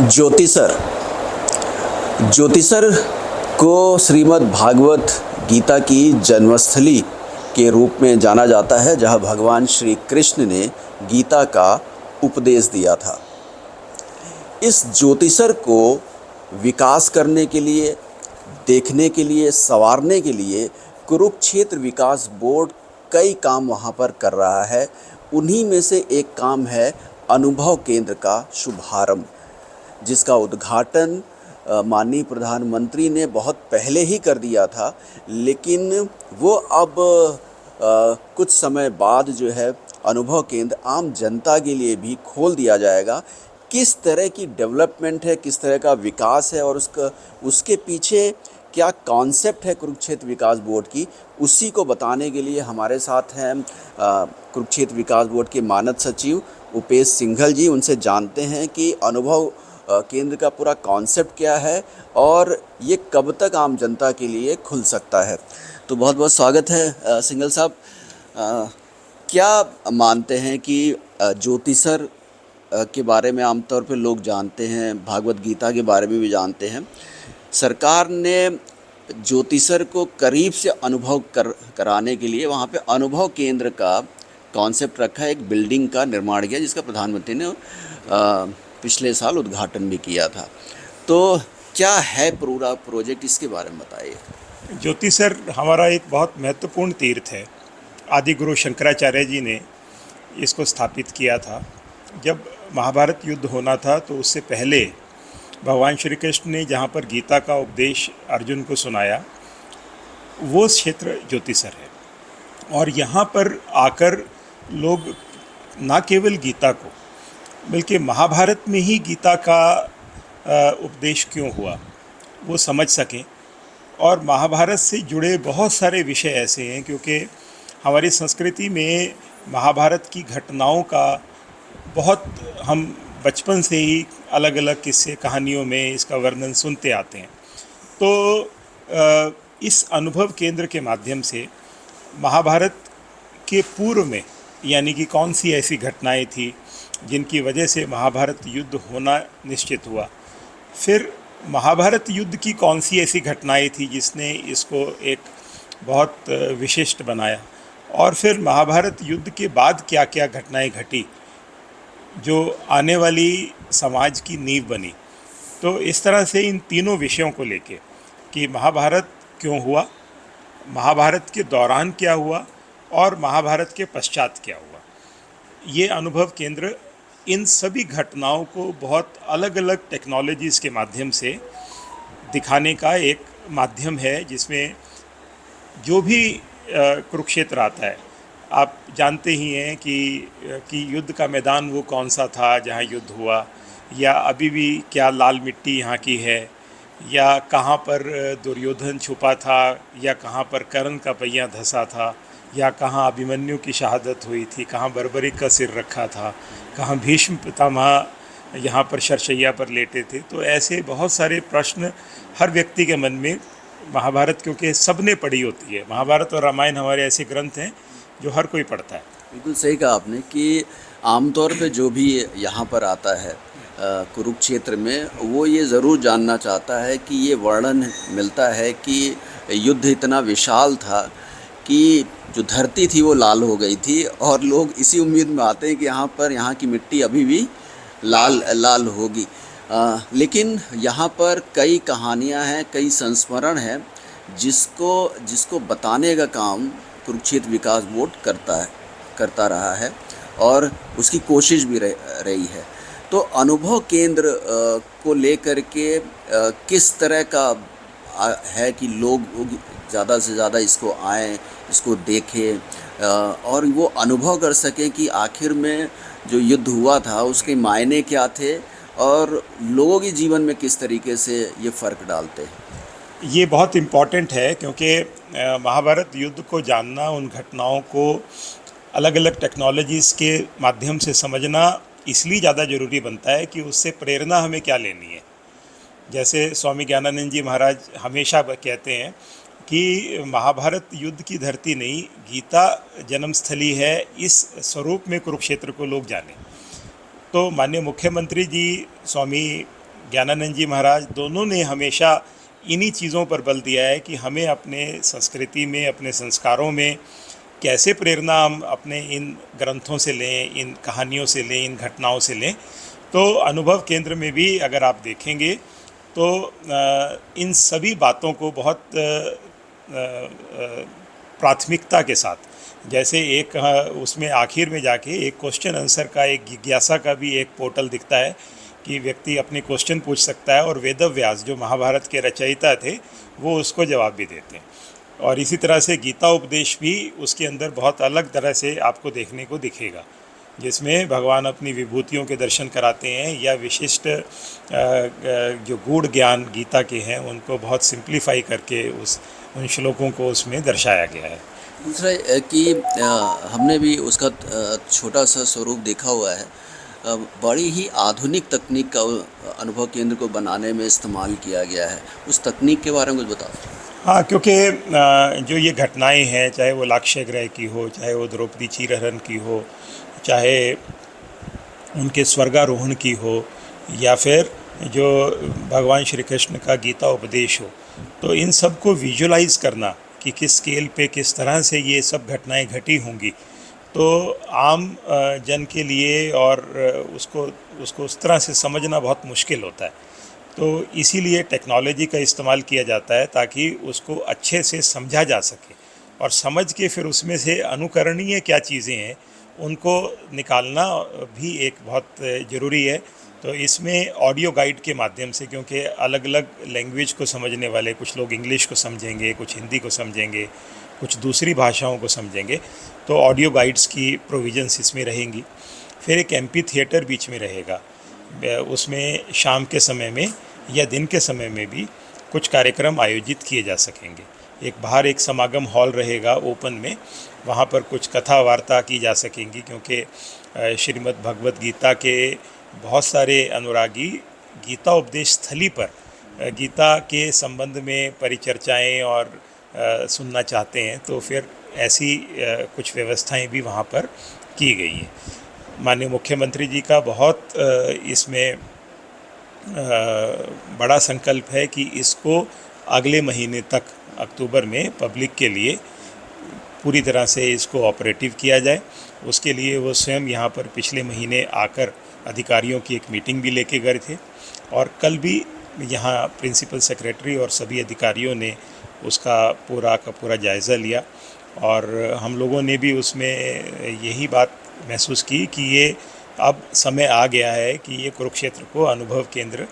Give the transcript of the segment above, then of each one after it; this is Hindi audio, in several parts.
ज्योतिषर ज्योतिषर को श्रीमद् भागवत गीता की जन्मस्थली के रूप में जाना जाता है, जहां भगवान श्री कृष्ण ने गीता का उपदेश दिया था। इस ज्योतिषर को विकास करने के लिए, देखने के लिए, संवारने के लिए कुरुक्षेत्र विकास बोर्ड कई काम वहां पर कर रहा है। उन्हीं में से एक काम है अनुभव केंद्र का शुभारंभ, जिसका उद्घाटन माननीय प्रधानमंत्री ने बहुत पहले ही कर दिया था, लेकिन वो अब कुछ समय बाद जो है अनुभव केंद्र आम जनता के लिए भी खोल दिया जाएगा। किस तरह की डेवलपमेंट है, किस तरह का विकास है और उसके पीछे क्या कॉन्सेप्ट है कुरुक्षेत्र विकास बोर्ड की, उसी को बताने के लिए हमारे साथ हैं कुरुक्षेत्र विकास बोर्ड के मानद सचिव उपेश सिंघल जी। उनसे जानते हैं कि अनुभव केंद्र का पूरा कॉन्सेप्ट क्या है और ये कब तक आम जनता के लिए खुल सकता है। तो बहुत बहुत स्वागत है सिंघल साहब। क्या मानते हैं कि ज्योतिषर के बारे में आमतौर पे लोग जानते हैं, भागवत गीता के बारे में भी जानते हैं। सरकार ने ज्योतिषर को करीब से अनुभव कराने के लिए वहाँ पे अनुभव केंद्र का कॉन्सेप्ट रखा है। एक बिल्डिंग का निर्माण किया, जिसका प्रधानमंत्री ने पिछले साल उद्घाटन भी किया था। तो क्या है पूरा प्रोजेक्ट, इसके बारे में बताइए। ज्योतिषर हमारा एक बहुत महत्वपूर्ण तीर्थ है। आदि गुरु शंकराचार्य जी ने इसको स्थापित किया था। जब महाभारत युद्ध होना था तो उससे पहले भगवान श्री कृष्ण ने जहाँ पर गीता का उपदेश अर्जुन को सुनाया, वो क्षेत्र ज्योतिषर है। और यहाँ पर आकर लोग न केवल गीता को बल्कि महाभारत में ही गीता का उपदेश क्यों हुआ वो समझ सकें। और महाभारत से जुड़े बहुत सारे विषय ऐसे हैं, क्योंकि हमारी संस्कृति में महाभारत की घटनाओं का बहुत हम बचपन से ही अलग अलग किस्से कहानियों में इसका वर्णन सुनते आते हैं। तो इस अनुभव केंद्र के माध्यम से महाभारत के पूर्व में, यानी कि कौन सी ऐसी घटनाएं थी जिनकी वजह से महाभारत युद्ध होना निश्चित हुआ, फिर महाभारत युद्ध की कौन सी ऐसी घटनाएं थी जिसने इसको एक बहुत विशिष्ट बनाया, और फिर महाभारत युद्ध के बाद क्या क्या घटनाएं घटी जो आने वाली समाज की नींव बनी। तो इस तरह से इन तीनों विषयों को लेके कि महाभारत क्यों हुआ, महाभारत के दौरान क्या हुआ और महाभारत के पश्चात क्या हुआ, ये अनुभव केंद्र इन सभी घटनाओं को बहुत अलग अलग टेक्नोलॉजीज़ के माध्यम से दिखाने का एक माध्यम है, जिसमें जो भी कुरुक्षेत्र आता है, आप जानते ही हैं कि युद्ध का मैदान वो कौन सा था जहाँ युद्ध हुआ, या अभी भी क्या लाल मिट्टी यहाँ की है, या कहाँ पर दुर्योधन छुपा था, या कहाँ पर कर्ण का पहिया धंसा था, या कहाँ अभिमन्यु की शहादत हुई थी, कहाँ बर्बरिक का सिर रखा था, कहाँ भीष्म पितामह यहाँ पर शरशैया पर लेटे थे। तो ऐसे बहुत सारे प्रश्न हर व्यक्ति के मन में, महाभारत क्योंकि सबने पढ़ी होती है, महाभारत और रामायण हमारे ऐसे ग्रंथ हैं जो हर कोई पढ़ता है। बिल्कुल सही कहा आपने कि आमतौर पे जो भी यहाँ पर आता है कुरुक्षेत्र में, वो ये ज़रूर जानना चाहता है कि ये वर्णन मिलता है कि युद्ध इतना विशाल था कि जो धरती थी वो लाल हो गई थी, और लोग इसी उम्मीद में आते हैं कि यहाँ की मिट्टी अभी भी लाल होगी। लेकिन यहाँ पर कई कहानियाँ हैं, कई संस्मरण हैं, जिसको बताने का काम कुरुक्षेत्र विकास बोर्ड करता रहा है और उसकी कोशिश भी रही है। तो अनुभव केंद्र को लेकर के किस तरह का है कि लोग ज़्यादा से ज़्यादा इसको आएँ, इसको देखें और वो अनुभव कर सकें कि आखिर में जो युद्ध हुआ था उसके मायने क्या थे और लोगों के जीवन में किस तरीके से ये फ़र्क डालते हैं। ये बहुत इम्पॉर्टेंट है, क्योंकि महाभारत युद्ध को जानना, उन घटनाओं को अलग अलग टेक्नोलॉजीज़ के माध्यम से समझना इसलिए ज़्यादा ज़रूरी बनता है कि उससे प्रेरणा हमें क्या लेनी है। जैसे स्वामी ज्ञानानंद जी महाराज हमेशा कहते हैं कि महाभारत युद्ध की धरती नहीं, गीता जन्मस्थली है, इस स्वरूप में कुरुक्षेत्र को लोग जाने। तो माननीय मुख्यमंत्री जी स्वामी ज्ञानानंद जी महाराज दोनों ने हमेशा इन्हीं चीज़ों पर बल दिया है कि हमें अपने संस्कृति में, अपने संस्कारों में कैसे प्रेरणा हम अपने इन ग्रंथों से लें, इन कहानियों से लें, इन घटनाओं से लें। तो अनुभव केंद्र में भी अगर आप देखेंगे तो इन सभी बातों को बहुत प्राथमिकता के साथ, जैसे एक उसमें आखिर में जाके एक क्वेश्चन आंसर का, एक जिज्ञासा का भी एक पोर्टल दिखता है कि व्यक्ति अपने क्वेश्चन पूछ सकता है और वेदव्यास जो महाभारत के रचयिता थे वो उसको जवाब भी देते हैं। और इसी तरह से गीता उपदेश भी उसके अंदर बहुत अलग तरह से आपको देखने को दिखेगा, जिसमें भगवान अपनी विभूतियों के दर्शन कराते हैं या विशिष्ट जो गूढ़ ज्ञान गीता के हैं उनको बहुत सिंप्लीफाई करके उन श्लोकों को उसमें दर्शाया गया है। दूसरा कि हमने भी उसका छोटा सा स्वरूप देखा हुआ है। बड़ी ही आधुनिक तकनीक का अनुभव केंद्र को बनाने में इस्तेमाल किया गया है। उस तकनीक के बारे में कुछ बताओ। हाँ, क्योंकि जो ये घटनाएं हैं, चाहे वो लाक्षागृह की हो, चाहे वो द्रौपदी चीरहरण की हो, चाहे उनके स्वर्गारोहण की हो, या फिर जो भगवान श्री कृष्ण का गीता उपदेश हो, तो इन सब को विजुलाइज करना कि किस स्केल पे किस तरह से ये सब घटनाएं घटी होंगी, तो आम जन के लिए और उसको उस तरह से समझना बहुत मुश्किल होता है। तो इसीलिए टेक्नोलॉजी का इस्तेमाल किया जाता है ताकि उसको अच्छे से समझा जा सके, और समझ के फिर उसमें से अनुकरणीय क्या चीज़ें हैं उनको निकालना भी एक बहुत ज़रूरी है। तो इसमें ऑडियो गाइड के माध्यम से, क्योंकि अलग अलग लैंग्वेज को समझने वाले, कुछ लोग इंग्लिश को समझेंगे, कुछ हिंदी को समझेंगे, कुछ दूसरी भाषाओं को समझेंगे, तो ऑडियो गाइड्स की प्रोविजंस इसमें रहेंगी। फिर एक एमपी थिएटर बीच में रहेगा, उसमें शाम के समय में या दिन के समय में भी कुछ कार्यक्रम आयोजित किए जा सकेंगे। एक बाहर एक समागम हॉल रहेगा ओपन में, वहाँ पर कुछ कथा वार्ता की जा सकेंगी, क्योंकि श्रीमद् भगवत गीता के बहुत सारे अनुरागी गीता उपदेश स्थली पर गीता के संबंध में परिचर्चाएं और सुनना चाहते हैं, तो फिर ऐसी कुछ व्यवस्थाएं भी वहाँ पर की गई हैं। माननीय मुख्यमंत्री जी का बहुत इसमें बड़ा संकल्प है कि इसको अगले महीने तक, अक्टूबर में, पब्लिक के लिए पूरी तरह से इसको ऑपरेटिव किया जाए। उसके लिए वो स्वयं यहाँ पर पिछले महीने आकर अधिकारियों की एक मीटिंग भी लेके गए थे, और कल भी यहाँ प्रिंसिपल सेक्रेटरी और सभी अधिकारियों ने उसका पूरा जायज़ा लिया, और हम लोगों ने भी उसमें यही बात महसूस की कि ये अब समय आ गया है कि ये कुरुक्षेत्र को अनुभव केंद्र,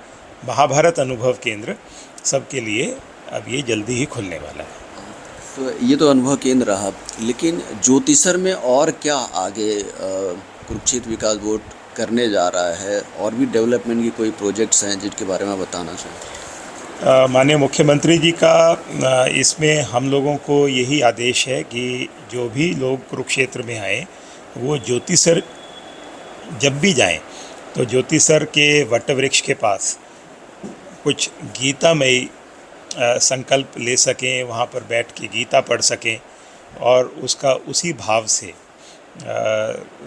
महाभारत अनुभव केंद्र सबके लिए अब ये जल्दी ही खुलने वाला है। तो ये तो अनुभव केंद्र रहा, लेकिन ज्योतिसर में और क्या आगे कुरुक्षेत्र विकास बोर्ड करने जा रहा है? और भी डेवलपमेंट की कोई प्रोजेक्ट्स हैं जिनके बारे में बताना चाहें? माननीय मुख्यमंत्री जी का इसमें हम लोगों को यही आदेश है कि जो भी लोग कुरुक्षेत्र में आए वो ज्योतिसर जब भी जाएं तो ज्योतिसर के वट वृक्ष के पास कुछ गीतामयी संकल्प ले सकें, वहाँ पर बैठ के गीता पढ़ सकें और उसका उसी भाव से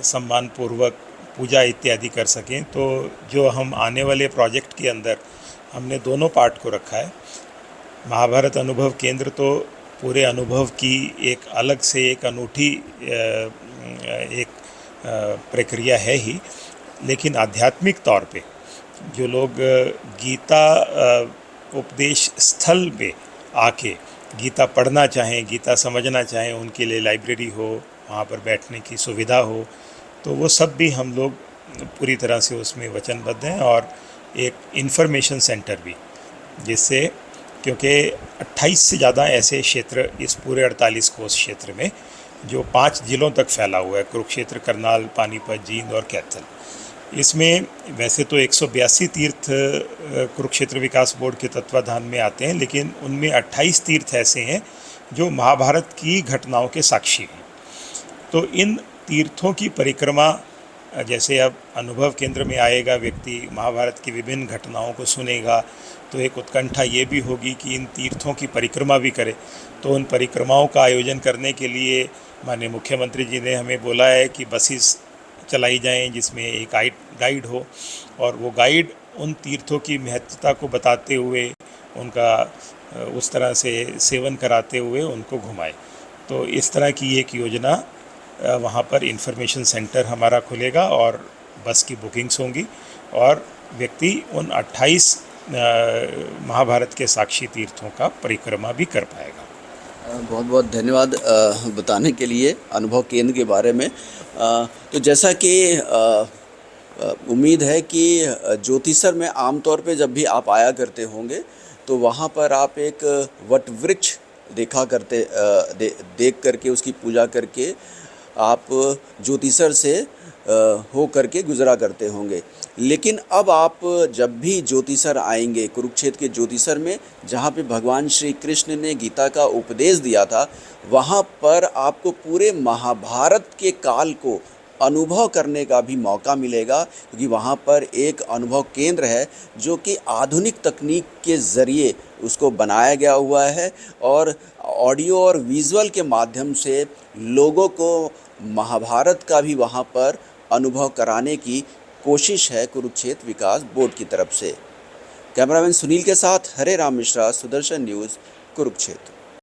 सम्मानपूर्वक पूजा इत्यादि कर सकें। तो जो हम आने वाले प्रोजेक्ट के अंदर हमने दोनों पार्ट को रखा है। महाभारत अनुभव केंद्र तो पूरे अनुभव की एक अलग से एक अनूठी एक प्रक्रिया है ही, लेकिन आध्यात्मिक तौर पे जो लोग गीता उपदेश स्थल पे आके गीता पढ़ना चाहें, गीता समझना चाहें, उनके लिए लाइब्रेरी हो, वहाँ पर बैठने की सुविधा हो, तो वो सब भी हम लोग पूरी तरह से उसमें वचनबद्ध हैं। और एक इन्फॉर्मेशन सेंटर भी, जिससे, क्योंकि 28 से ज़्यादा ऐसे क्षेत्र इस पूरे 48 कोस क्षेत्र में जो 5 जिलों तक फैला हुआ है, कुरुक्षेत्र, करनाल, पानीपत, जींद और कैथल। इसमें वैसे तो 182 तीर्थ कुरुक्षेत्र विकास बोर्ड के तत्वाधान में आते हैं, लेकिन उनमें 28 तीर्थ ऐसे हैं जो महाभारत की घटनाओं के साक्षी हैं। तो इन तीर्थों की परिक्रमा, जैसे अब अनुभव केंद्र में आएगा व्यक्ति, महाभारत की विभिन्न घटनाओं को सुनेगा, तो एक उत्कंठा ये भी होगी कि इन तीर्थों की परिक्रमा भी करे। तो उन परिक्रमाओं का आयोजन करने के लिए माननीय मुख्यमंत्री जी ने हमें बोला है कि बसेस चलाई जाएं जिसमें एक गाइड हो, और वो गाइड उन तीर्थों की महत्वता को बताते हुए उनका उस तरह से सेवन कराते हुए उनको घुमाए। तो इस तरह की एक योजना वहाँ पर इंफॉर्मेशन सेंटर हमारा खुलेगा और बस की बुकिंग्स होंगी और व्यक्ति उन 28 महाभारत के साक्षी तीर्थों का परिक्रमा भी कर पाएगा। बहुत बहुत धन्यवाद बताने के लिए अनुभव केंद्र के बारे में। तो जैसा कि उम्मीद है कि ज्योतिसर में आमतौर पे जब भी आप आया करते होंगे तो वहाँ पर आप एक वट वृक्ष देखा करते देख करके उसकी पूजा करके आप ज्योतिसर से हो करके गुजरा करते होंगे। लेकिन अब आप जब भी ज्योतिसर आएंगे कुरुक्षेत्र के ज्योतिसर में जहाँ पे भगवान श्री कृष्ण ने गीता का उपदेश दिया था, वहाँ पर आपको पूरे महाभारत के काल को अनुभव करने का भी मौका मिलेगा, क्योंकि वहाँ पर एक अनुभव केंद्र है जो कि आधुनिक तकनीक के ज़रिए उसको बनाया गया हुआ है और ऑडियो और विजुअल के माध्यम से लोगों को महाभारत का भी वहाँ पर अनुभव कराने की कोशिश है कुरुक्षेत्र विकास बोर्ड की तरफ से। कैमरामैन सुनील के साथ हरे राम मिश्रा, सुदर्शन न्यूज़, कुरुक्षेत्र।